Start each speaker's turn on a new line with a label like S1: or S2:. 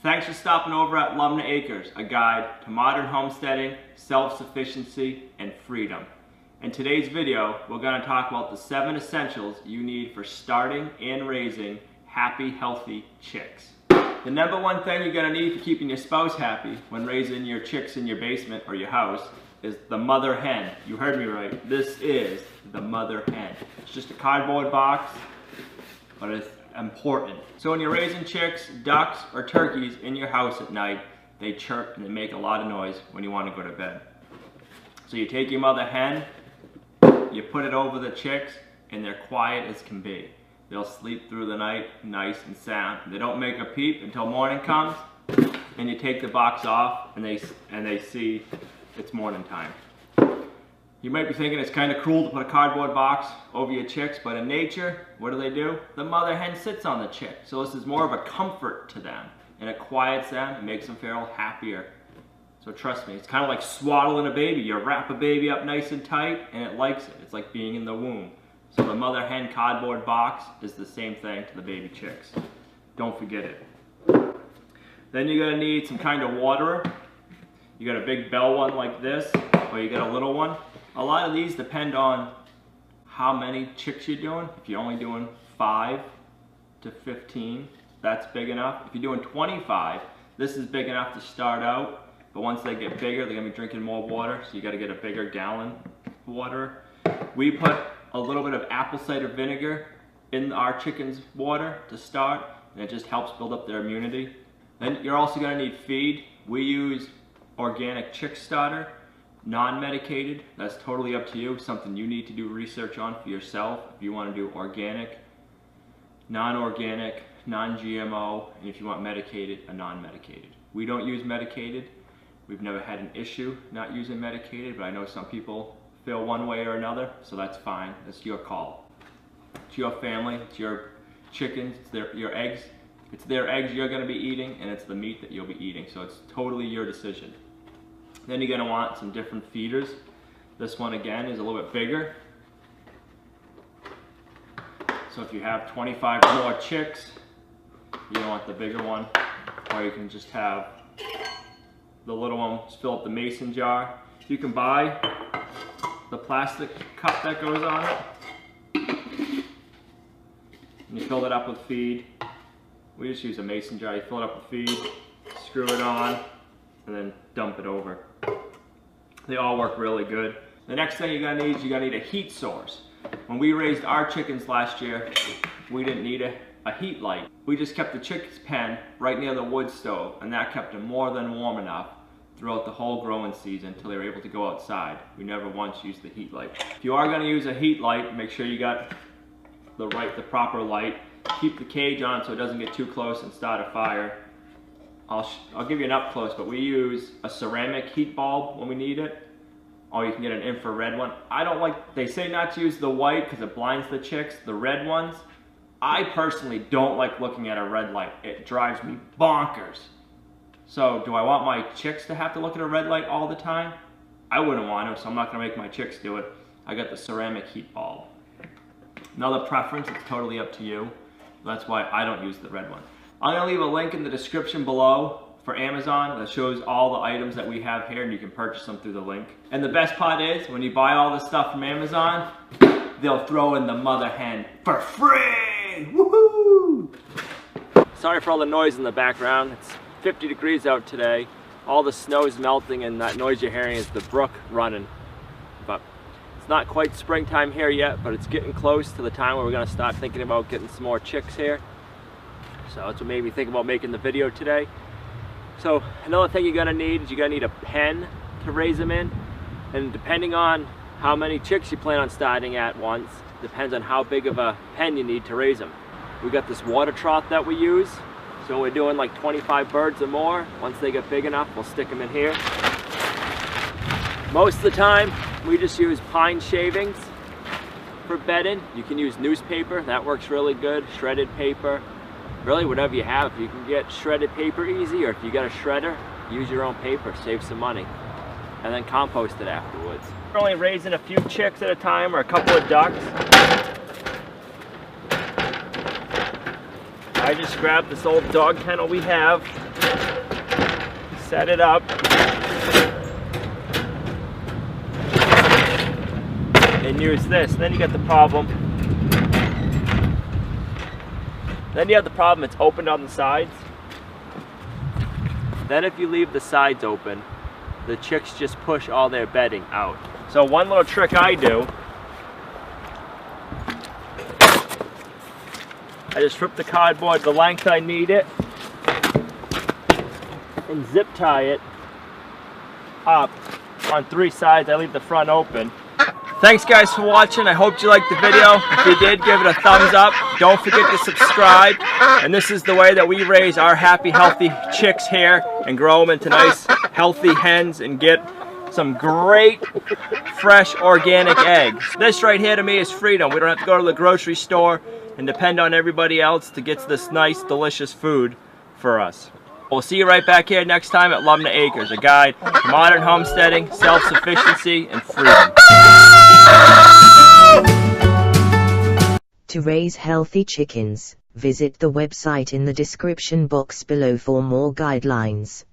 S1: Thanks for stopping over at Lumna Acres, a guide to modern homesteading, self-sufficiency, and freedom. In today's video, we're going to talk about the 7 essentials you need for starting and raising happy, healthy chicks. The number one thing you're going to need for keeping your spouse happy when raising your chicks in your basement or your house is the mother hen. You heard me right. This is the mother hen. It's just a cardboard box, but it's important. So when you're raising chicks, ducks, or turkeys in your house at night, they chirp and they make a lot of noise when you want to go to bed. So you take your mother hen, you put it over the chicks, and they're quiet as can be. They'll sleep through the night nice and sound. They don't make a peep until morning comes, and you take the box off and they see it's morning time. You might be thinking it's kind of cruel to put a cardboard box over your chicks, but in nature, what do? The mother hen sits on the chick. So this is more of a comfort to them, and it quiets them and makes them feel happier. So trust me, it's kind of like swaddling a baby. You wrap a baby up nice and tight, and it likes it. It's like being in the womb. So the mother hen cardboard box is the same thing to the baby chicks. Don't forget it. Then you're gonna need some kind of waterer. You got a big bell one like this, or you got a little one. A lot of these depend on how many chicks you're doing. If you're only doing 5 to 15, that's big enough. If you're doing 25, this is big enough to start out, but once they get bigger, they're gonna be drinking more water, so you gotta get a bigger gallon water. We put a little bit of apple cider vinegar in our chickens' water to start, and it just helps build up their immunity. Then you're also gonna need feed. We use organic chick starter, non-medicated. That's totally up to you, something you need to do research on for yourself. If you want to do organic, non-organic, non-GMO, and if you want medicated, a non-medicated. We don't use medicated. We've never had an issue not using medicated, but I know some people feel one way or another, so that's fine. That's your call. It's your family, it's your chickens, it's your eggs. It's their eggs you're going to be eating, and it's the meat that you'll be eating, so it's totally your decision. Then you're going to want some different feeders. This one again is a little bit bigger. So if you have 25 or more chicks, you don't want the bigger one, or you can just have the little one, just fill up the mason jar. You can buy the plastic cup that goes on it, and you fill it up with feed. We just use a mason jar. You fill it up with feed, screw it on, and then dump it over. They all work really good. The next thing you're gonna need a heat source. When we raised our chickens last year, we didn't need a heat light. We just kept the chickens' pen right near the wood stove, and that kept them more than warm enough throughout the whole growing season until they were able to go outside. We never once used the heat light. If you are gonna use a heat light, make sure you got the proper light. Keep the cage on so it doesn't get too close and start a fire. I'll give you an up close, but we use a ceramic heat bulb when we need it, or you can get an infrared one. They say not to use the white because it blinds the chicks, the red ones. I personally don't like looking at a red light. It drives me bonkers. So do I want my chicks to have to look at a red light all the time? I wouldn't want to, so I'm not gonna make my chicks do it. I got the ceramic heat bulb. Another preference, it's totally up to you. That's why I don't use the red one. I'm gonna leave a link in the description below for Amazon that shows all the items that we have here, and you can purchase them through the link. And the best part is, when you buy all this stuff from Amazon, they'll throw in the mother hen for free! Woohoo! Sorry for all the noise in the background. It's 50 degrees out today. All the snow is melting, and that noise you're hearing is the brook running. But it's not quite springtime here yet, but it's getting close to the time where we're gonna start thinking about getting some more chicks here. So that's what made me think about making the video today. So another thing you're gonna need is you're gonna need a pen to raise them in. And depending on how many chicks you plan on starting at once, depends on how big of a pen you need to raise them. We got this water trough that we use. So we're doing like 25 birds or more. Once they get big enough, we'll stick them in here. Most of the time, we just use pine shavings for bedding. You can use newspaper, that works really good. Shredded paper, really whatever you have. If you can get shredded paper easy, or if you got a shredder, use your own paper, save some money. And then compost it afterwards. We're only raising a few chicks at a time, or a couple of ducks. I just grabbed this old dog kennel we have. Set it up. And use this. Then you get the problem. It's opened on the sides. Then if you leave the sides open, the chicks just push all their bedding out. So one little trick I do, I just rip the cardboard the length I need it and zip tie it up on 3 sides. I leave the front open. Thanks guys for watching. I hope you liked the video. If you did, give it a thumbs up. Don't forget to subscribe. And this is the way that we raise our happy, healthy chicks here and grow them into nice, healthy hens and get some great, fresh, organic eggs. This right here to me is freedom. We don't have to go to the grocery store and depend on everybody else to get this nice, delicious food for us. We'll see you right back here next time at Lumna Acres, a guide to modern homesteading, self-sufficiency, and freedom.
S2: To raise healthy chickens, visit the website in the description box below for more guidelines.